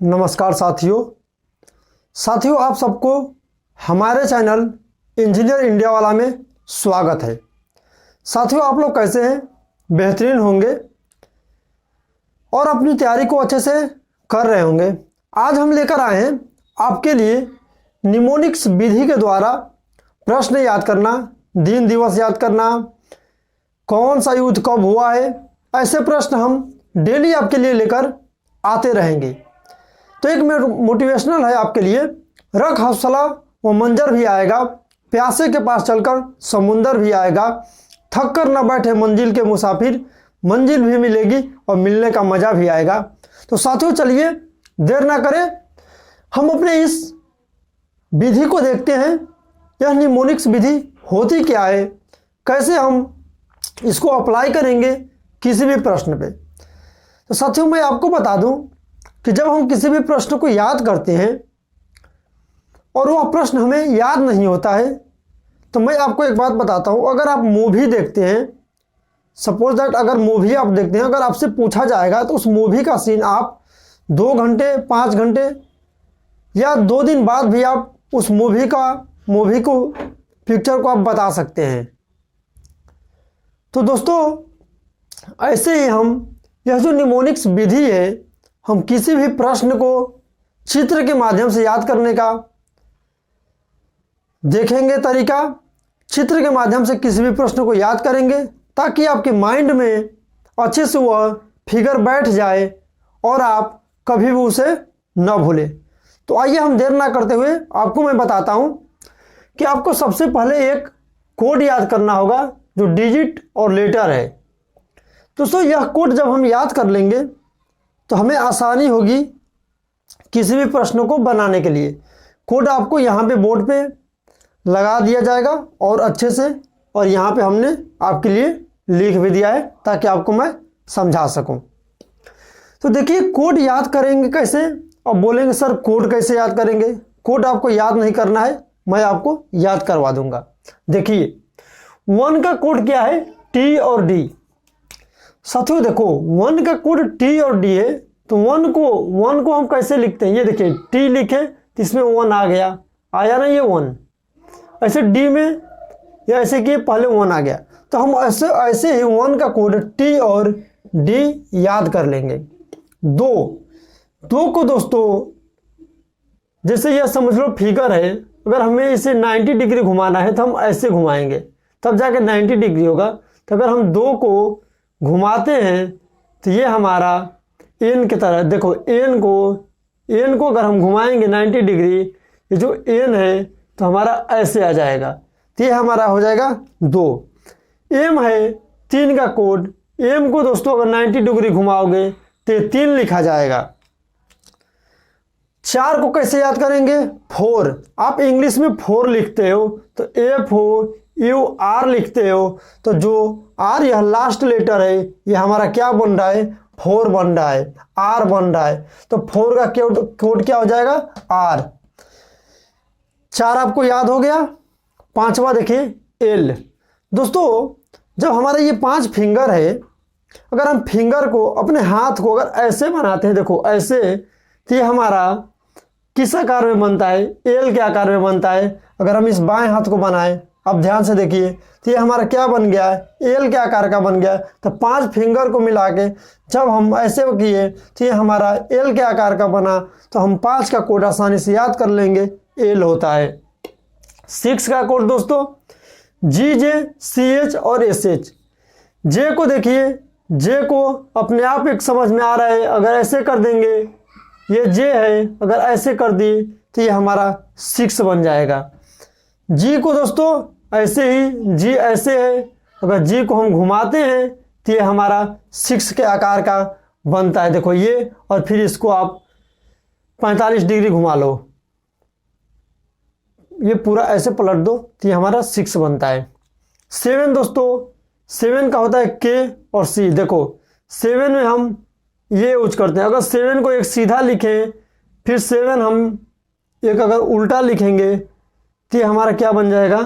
नमस्कार साथियों आप सबको हमारे चैनल इंजीनियर इंडिया वाला में स्वागत है। साथियों आप लोग कैसे हैं? बेहतरीन होंगे और अपनी तैयारी को अच्छे से कर रहे होंगे। आज हम लेकर आए हैं आपके लिए निमोनिक्स विधि के द्वारा प्रश्न याद करना, दिन दिवस याद करना, कौन सा युद्ध कब हुआ है, ऐसे प्रश्न हम डेली आपके लिए लेकर आते रहेंगे। तो एक मोटिवेशनल है आपके लिए, रख हौसला वो मंजर भी आएगा, प्यासे के पास चलकर समुंदर भी आएगा, थक कर न बैठे मंजिल के मुसाफिर, मंजिल भी मिलेगी और मिलने का मज़ा भी आएगा। तो साथियों चलिए देर ना करें, हम अपने इस विधि को देखते हैं। यह निमोनिक्स विधि होती क्या है, कैसे हम इसको अप्लाई करेंगे किसी भी प्रश्न पे। तो साथियों मैं आपको बता दूं कि जब हम किसी भी प्रश्न को याद करते हैं और वह प्रश्न हमें याद नहीं होता है, तो मैं आपको एक बात बताता हूं, अगर आप मूवी देखते हैं, सपोज दैट अगर मूवी आप देखते हैं, अगर आपसे पूछा जाएगा तो उस मूवी का सीन आप 2 घंटे 5 घंटे या 2 दिन बाद भी आप उस मूवी को पिक्चर को आप बता सकते हैं। तो दोस्तों ऐसे ही हम यह जो निमोनिक्स विधि है, हम किसी भी प्रश्न को चित्र के माध्यम से याद करने का देखेंगे तरीका, चित्र के माध्यम से किसी भी प्रश्न को याद करेंगे ताकि आपके माइंड में अच्छे से वह फिगर बैठ जाए और आप कभी भी उसे न भूलें। तो आइए हम देर ना करते हुए आपको मैं बताता हूं कि आपको सबसे पहले एक कोड याद करना होगा जो डिजिट और लेटर है। दोस्तों यह कोड जब हम याद कर लेंगे तो हमें आसानी होगी किसी भी प्रश्न को बनाने के लिए। कोड आपको यहाँ पे बोर्ड पे लगा दिया जाएगा और अच्छे से, और यहाँ पे हमने आपके लिए लिख भी दिया है ताकि आपको मैं समझा सकूं। तो देखिए कोड याद करेंगे कैसे, और बोलेंगे सर कोड कैसे याद करेंगे। कोड आपको याद नहीं करना है, मैं आपको याद करवा दूंगा। देखिए 1 का कोड क्या है, टी और डी। साथियों देखो 1 का कोड टी और डी है, तो 1 को हम कैसे लिखते हैं, ये देखिए टी लिखे तो इसमें 1 आ गया, आया ना ये 1। ऐसे डी में या ऐसे कि पहले 1 आ गया, तो हम ऐसे ही 1 का कोड टी और डी याद कर लेंगे। 2 को दोस्तों जैसे यह समझ लो फिगर है, अगर हमें इसे 90 डिग्री घुमाना है तो हम ऐसे घुमाएंगे तब जाके 90 डिग्री होगा। तो अगर हम 2 को घुमाते हैं तो ये हमारा एन की तरह, देखो एन को अगर हम घुमाएंगे 90 डिग्री, ये जो एन है तो हमारा ऐसे आ जाएगा, तो ये हमारा हो जाएगा 2। एम है 3 का कोड, एम को दोस्तों अगर 90 डिग्री घुमाओगे तो ये 3 लिखा जाएगा। 4 को कैसे याद करेंगे, 4। आप इंग्लिश में 4 लिखते हो तो FOUR लिखते हो, तो जो आर यह लास्ट लेटर है, ये हमारा क्या बन रहा है, 4 बन रहा है, आर बन रहा है। तो 4 का कोड क्या हो जाएगा, आर। 4 आपको याद हो गया। 5वां देखिए एल। दोस्तों जब हमारा ये 5 फिंगर है, अगर हम फिंगर को अपने हाथ को अगर ऐसे बनाते हैं, देखो ऐसे, तो ये हमारा किस आकार में बनता है, एल के आकार में बनता है। अगर हम इस बाएं हाथ को बनाएं, अब ध्यान से देखिए, तो ये हमारा क्या बन गया है, एल के आकार का बन गया। तो 5 फिंगर को मिला के जब हम ऐसे किए तो ये हमारा एल के आकार का बना, तो हम 5 का कोड आसानी से याद कर लेंगे, एल होता है। 6 का कोड दोस्तों GJ CH और SH। जे को देखिए, जे को अपने आप एक समझ में आ रहा है, अगर ऐसे कर देंगे, ये जे है, अगर ऐसे कर दिए तो ये हमारा 6 बन जाएगा। जी को दोस्तों ऐसे ही, जी ऐसे है, अगर जी को हम घुमाते हैं तो ये हमारा 6 के आकार का बनता है। देखो ये, और फिर इसको आप 45 डिग्री घुमा लो, ये पूरा ऐसे पलट दो तो ये हमारा 6 बनता है। 7 दोस्तों, 7 का होता है के और सी। देखो 7 में हम ये यूज करते हैं, अगर 7 को एक सीधा लिखें, फिर 7 हम एक अगर उल्टा लिखेंगे तो ये हमारा क्या बन जाएगा,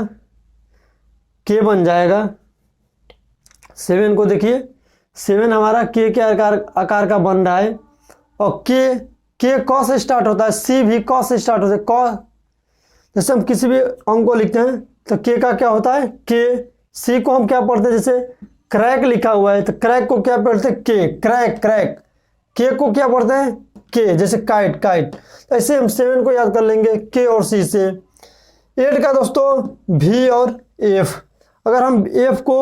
के बन जाएगा। 7 को देखिए, 7 हमारा के आकार का बन रहा है, और के क से स्टार्ट होता है, सी भी क से स्टार्ट होता है। क जैसे हम किसी भी अंक को लिखते हैं तो के का क्या होता है के। सी को हम क्या पढ़ते हैं, जैसे क्रैक लिखा हुआ है तो क्रैक को क्या पढ़ते हैं के, क्रैक क्रैक। के को क्या पढ़ते हैं के, जैसे काइट काइट। तो ऐसे हम 7 को याद कर लेंगे के और सी से। 8 का दोस्तों भी और एफ। अगर हम एफ को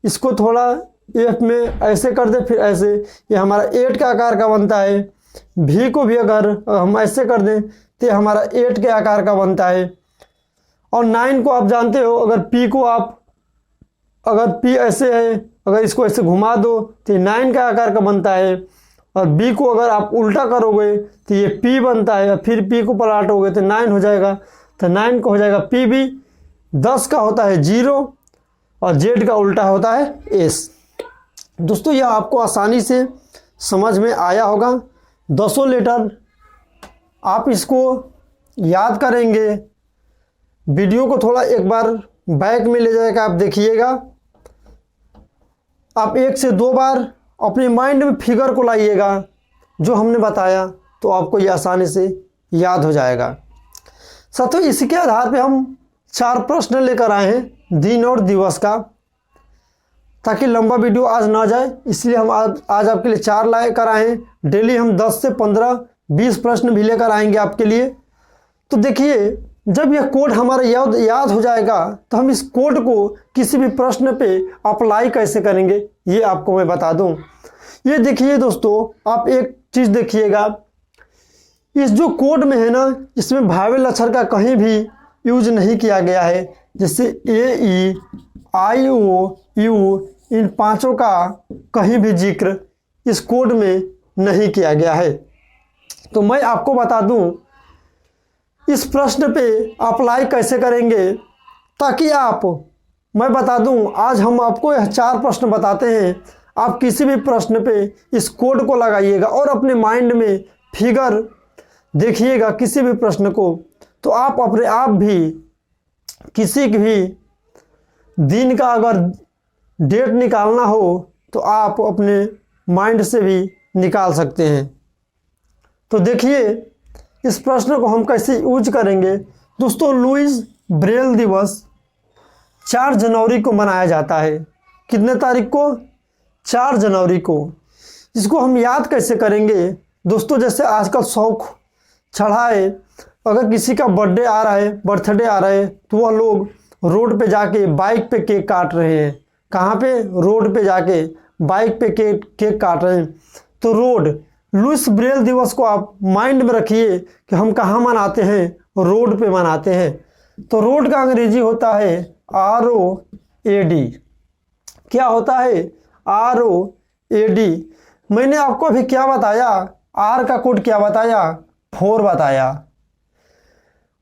इसको थोड़ा एफ में ऐसे कर दें फिर ऐसे, ये हमारा 8 का आकार का बनता है। भी को भी अगर हम ऐसे कर दें तो ये हमारा 8 के आकार का बनता है। और 9 को आप जानते हो, अगर पी को आप अगर पी ऐसे है, अगर इसको ऐसे घुमा दो तो ये 9 का आकार का बनता है। और बी को अगर आप उल्टा करोगे तो ये पी बनता है, फिर पी को पलटोगे तो 9 हो जाएगा। तो 9 का हो जाएगा पी बी। 10 का होता है 0 और जेड का उल्टा होता है एस। दोस्तों यह आपको आसानी से समझ में आया होगा। 10 लेटर आप इसको याद करेंगे। वीडियो को थोड़ा एक बार बैक में ले जाएगा, आप देखिएगा। आप 1 से 2 बार अपने माइंड में फिगर को लाइएगा जो हमने बताया, तो आपको ये आसानी से याद हो जाएगा। साथियों इसके आधार पे हम 4 प्रश्न लेकर आए हैं दिन और दिवस का, ताकि लंबा वीडियो आज ना जाए, इसलिए हम आज आपके लिए 4 लेकर आए हैं। डेली हम 10 से 15-20 प्रश्न भी लेकर आएंगे आपके लिए। तो देखिए, जब यह कोड हमारा याद हो जाएगा तो हम इस कोड को किसी भी प्रश्न पे अप्लाई कैसे करेंगे ये आपको मैं बता दूं। ये देखिए दोस्तों, आप एक चीज़ देखिएगा, इस जो कोड में है ना, इसमें भावेल अक्षर का कहीं भी यूज नहीं किया गया है। जैसे ए ई आई ओ यू, इन 5 का कहीं भी जिक्र इस कोड में नहीं किया गया है। तो मैं आपको बता दूं इस प्रश्न पे अप्लाई कैसे करेंगे, ताकि आप, मैं बता दूं, आज हम आपको यह 4 प्रश्न बताते हैं। आप किसी भी प्रश्न पे इस कोड को लगाइएगा और अपने माइंड में फिगर देखिएगा किसी भी प्रश्न को, तो आप अपने आप भी किसी भी दिन का अगर डेट निकालना हो तो आप अपने माइंड से भी निकाल सकते हैं। तो देखिए इस प्रश्न को हम कैसे यूज करेंगे। दोस्तों लुईस ब्रेल दिवस 4 जनवरी को मनाया जाता है। कितने तारीख को? 4 जनवरी को। इसको हम याद कैसे करेंगे दोस्तों? जैसे आजकल शौक चढ़ा है, अगर किसी का बर्थडे आ रहा है, बर्थडे आ रहा है, तो वह लोग रोड पे जाके बाइक पे केक काट रहे हैं। कहाँ पे? रोड पे जाके बाइक पे केक काट रहे हैं। तो लुईस ब्रेल दिवस को आप माइंड में रखिए कि हम कहाँ मनाते हैं? रोड पे मनाते हैं। तो रोड का अंग्रेजी होता है ROAD। क्या होता है? ROAD। मैंने आपको अभी क्या बताया? R का कोड क्या बताया? 4 बताया।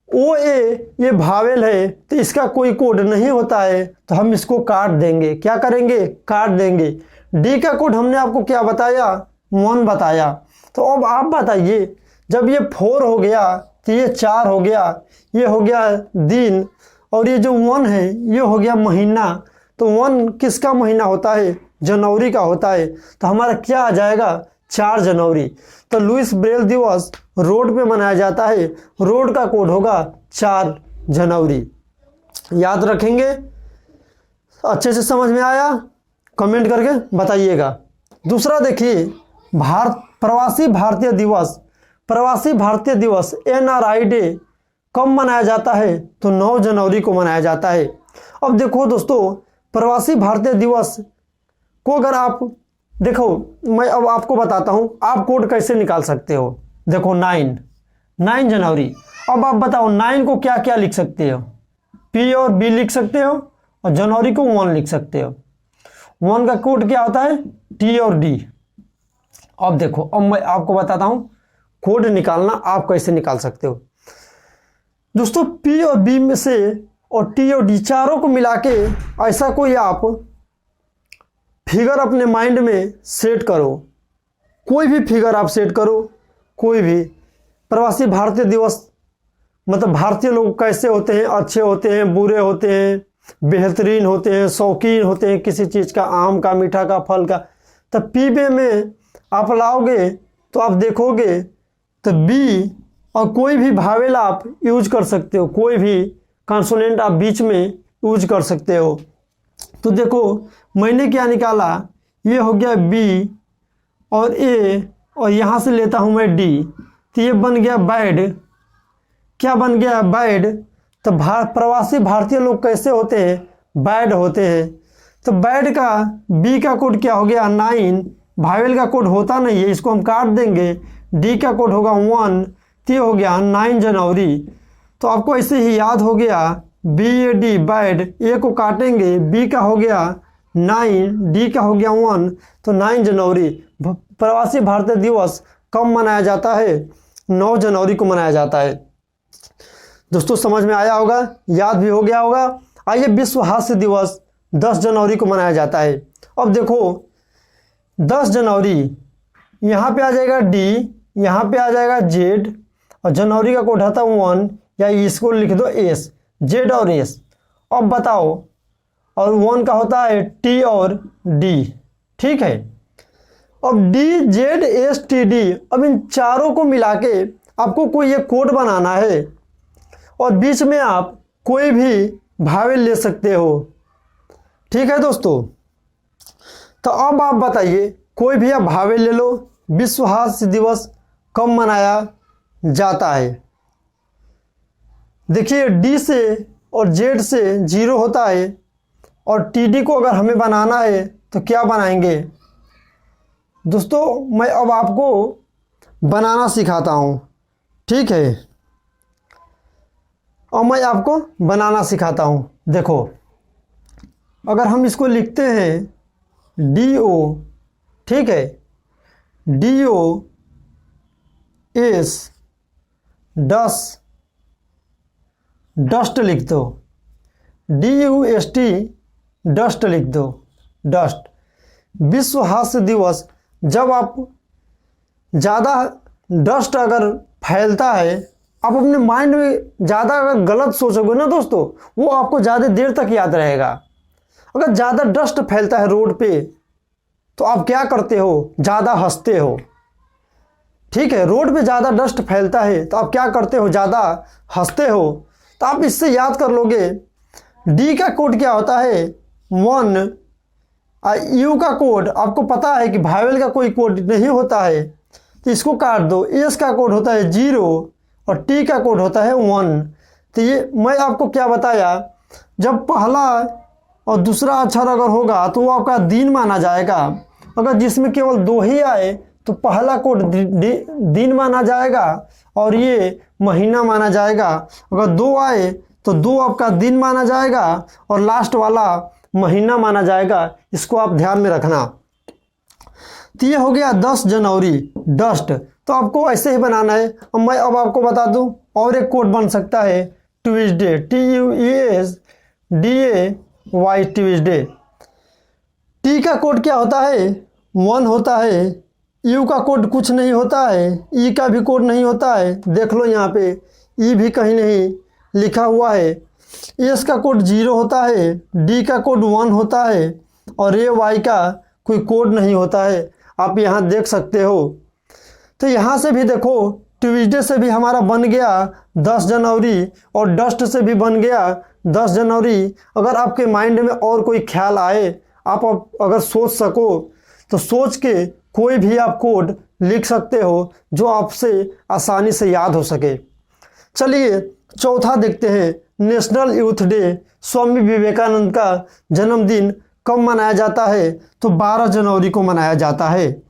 OA ये भावेल है तो इसका कोई कोड नहीं होता है, तो हम इसको काट देंगे। क्या करेंगे? काट देंगे। D का कोड हमने आपको क्या बताया? 1 बताया। तो अब आप बताइए, जब ये 4 हो गया तो ये 4 हो गया, ये हो गया दिन, और ये जो 1 है ये हो गया महीना। तो 1 किसका महीना होता है? जनवरी का होता है। तो हमारा क्या आ जाएगा? 4 जनवरी। तो लुईस ब्रेल दिवस रोड पे मनाया जाता है। रोड का कोड होगा 4 जनवरी। याद रखेंगे? अच्छे से समझ में आया? कमेंट करके बताइएगा। दूसरा देखिए, प्रवासी भारतीय दिवस। प्रवासी भारतीय दिवस NRI डे कब मनाया जाता है? तो 9 जनवरी को मनाया जाता है। अब देखो दोस्तों, प्रवासी भारतीय दिवस को अगर आप देखो, मैं अब आपको बताता हूं आप कोड कैसे निकाल सकते हो। देखो 9 जनवरी। अब आप बताओ 9 को क्या क्या लिख सकते हो? P और B लिख सकते हो, और जनवरी को 1 लिख सकते हो। 1 का कोड क्या होता है? T और D। अब देखो, अब मैं आपको बताता हूं कोड निकालना आप कैसे निकाल सकते हो। दोस्तों P और B में से और T और D चारों को मिला के ऐसा कोई आप फिगर अपने माइंड में सेट करो। कोई भी फिगर आप सेट करो, कोई भी। प्रवासी भारतीय दिवस मतलब भारतीय लोग कैसे होते हैं? अच्छे होते हैं, बुरे होते हैं, बेहतरीन होते हैं, शौकीन होते हैं किसी चीज़ का, आम का, मीठा का, फल का। तब P में आप लाओगे तो आप देखोगे तो बी और कोई भी भावेल आप यूज कर सकते हो, कोई भी कॉन्सोनेंट आप बीच में यूज कर सकते हो। तो देखो मैंने क्या निकाला, ये हो गया बी और ए और यहाँ से लेता हूँ मैं डी, तो ये बन गया बैड। क्या बन गया? बैड। तो प्रवासी भारतीय लोग कैसे होते हैं? बैड होते हैं। तो बैड का बी का कोड क्या हो गया? 9। भावेल का कोड होता नहीं है, इसको हम काट देंगे। डी का कोड होगा 1, तो ये हो गया 9 जनवरी। तो आपको ऐसे ही याद हो गया BAD बैड, ए को काटेंगे, बी का हो गया 9, डी का हो गया 1, तो 9 जनवरी। प्रवासी भारतीय दिवस कब मनाया जाता है? 9 जनवरी को मनाया जाता है। दोस्तों समझ में आया होगा, याद भी हो गया होगा। आइए विश्व हास्य दिवस 10 जनवरी को मनाया जाता है। अब देखो 10 जनवरी, यहाँ पे आ जाएगा डी, यहाँ पे आ जाएगा जेड और जनवरी का कोड आता है 1, या इसको लिख दो एस, जेड और एस। अब बताओ, और 1 का होता है टी और डी, ठीक है। अब D Z S T D, अब इन चारों को मिला के आपको कोई एक कोड बनाना है और बीच में आप कोई भी भावेल ले सकते हो, ठीक है दोस्तों। तो अब आप बताइए, कोई भी आप भावेल ले लो। विश्व हास्य दिवस कब मनाया जाता है? देखिए डी से और जेड से 0 होता है, और टी डी को अगर हमें बनाना है तो क्या बनाएंगे? दोस्तों मैं अब आपको बनाना सिखाता हूँ, ठीक है। और मैं आपको बनाना सिखाता हूँ। देखो अगर हम इसको लिखते हैं DO, ठीक है, DO एस 10 डस्ट लिख दो, DUST डस्ट लिख दो, डस्ट। विश्व हास्य दिवस, जब आप ज़्यादा डस्ट अगर फैलता है, आप अपने माइंड में ज़्यादा अगर गलत सोचोगे ना दोस्तों, वो आपको ज़्यादा देर तक याद रहेगा। अगर ज़्यादा डस्ट फैलता है रोड पे, तो आप क्या करते हो? ज़्यादा हंसते हो, ठीक है। रोड पे ज़्यादा डस्ट फैलता है तो आप क्या करते हो? ज़्यादा हंसते हो। तो आप इससे याद कर लोगे। डी का कोड क्या होता है? 1। यू का कोड आपको पता है कि भावेल का कोई कोड नहीं होता है, तो इसको काट दो। एस का कोड होता है 0 और टी का कोड होता है 1। तो ये मैं आपको क्या बताया, जब पहला और दूसरा अक्षर अगर होगा तो वो आपका दिन माना जाएगा। अगर जिसमें केवल 2 ही आए तो पहला कोड दिन माना जाएगा और ये महीना माना जाएगा। अगर 2 आए तो 2 आपका दिन माना जाएगा और लास्ट वाला महीना माना जाएगा। इसको आप ध्यान में रखना। तो ये हो गया 10 जनवरी डस्ट। तो आपको ऐसे ही बनाना है। अब मैं आपको बता दूं, और एक कोड बन सकता है ट्यूसडे, TUESDAY, ट्यूसडे। टी का कोड क्या होता है? 1 होता है। यू का कोड कुछ नहीं होता है, ई का भी कोड नहीं होता है, देख लो यहाँ पे ई भी कहीं नहीं लिखा हुआ है। एस का कोड 0 होता है, डी का कोड 1 होता है और ए वाई का कोई कोड नहीं होता है। आप यहाँ देख सकते हो। तो यहाँ से भी देखो, ट्यूसडे से भी हमारा बन गया 10 जनवरी और डस्ट से भी बन गया 10 जनवरी। अगर आपके माइंड में और कोई ख्याल आए, आप अगर सोच सको तो सोच के कोई भी आप कोड लिख सकते हो जो आपसे आसानी से याद हो सके। चलिए चौथा देखते हैं, national youth day. Swami Vivekananda का जन्मदिन कब मनाया जाता है? तो 12 जनवरी को मनाया जाता है।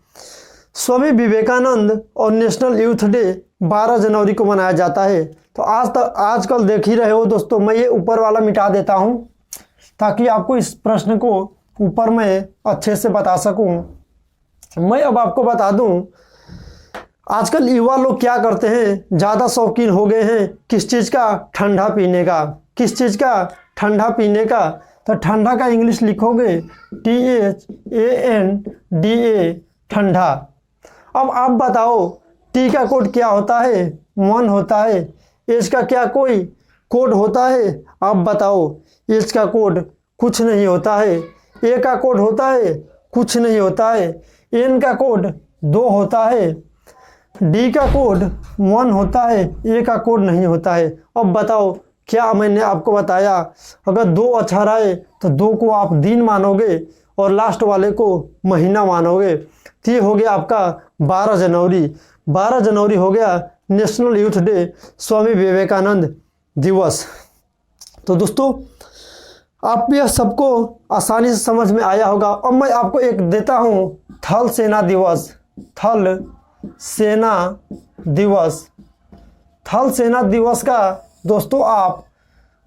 स्वामी विवेकानंद और नेशनल यूथ डे 12 जनवरी को मनाया जाता है। तो आजकल देख ही रहे हो दोस्तों, मैं ये ऊपर वाला मिटा देता हूँ ताकि आपको इस प्रश्न को ऊपर में अच्छे से बता सकूँ। मैं अब आपको बता दूं, आजकल युवा लोग क्या करते हैं, ज़्यादा शौकीन हो गए हैं किस चीज़ का? ठंडा पीने का। किस चीज़ का? ठंडा पीने का। तो ठंडा का इंग्लिश लिखोगे THANDA, ठंडा। अब आप बताओ, टी का कोड क्या होता है? 1 होता है। एच का क्या कोई कोड होता है? आप बताओ। एच का कोड कुछ नहीं होता है। ए का कोड होता है? कुछ नहीं होता है। एन का कोड 2 होता है। डी का कोड 1 होता है, ए का कोड नहीं होता है। अब बताओ, क्या मैंने आपको बताया, अगर 2 अक्षर आए तो 2 को आप दिन मानोगे और लास्ट वाले को महीना मानोगे। तो ये हो गया आपका 12 जनवरी। 12 जनवरी हो गया national youth day, Swami Vivekananda दिवस। तो दोस्तों, आप यह सबको आसानी से समझ में आया होगा। अब मैं आपको एक देता हूँ, थल सेना दिवस। थल सेना दिवस। थल सेना दिवस का दोस्तों आप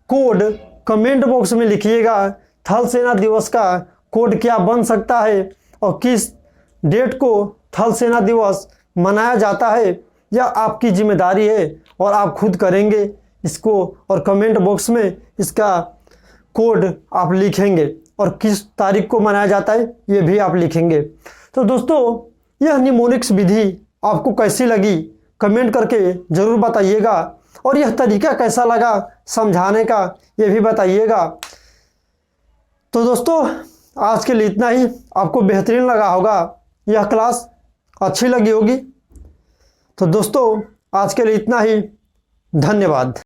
कोड कमेंट बॉक्स में लिखिएगा। थल सेना दिवस का कोड क्या बन सकता है और किस डेट को थल सेना दिवस मनाया जाता है, यह आपकी जिम्मेदारी है और आप खुद करेंगे इसको। और कमेंट बॉक्स में इसका कोड आप लिखेंगे और किस तारीख को मनाया जाता है ये भी आप लिखेंगे। तो दोस्तों, यह निमोनिक्स विधि आपको कैसी लगी कमेंट करके ज़रूर बताइएगा, और यह तरीका कैसा लगा समझाने का ये भी बताइएगा। तो दोस्तों, आज के लिए इतना ही। आपको बेहतरीन लगा होगा, यह क्लास अच्छी लगी होगी। तो दोस्तों, आज के लिए इतना ही। धन्यवाद।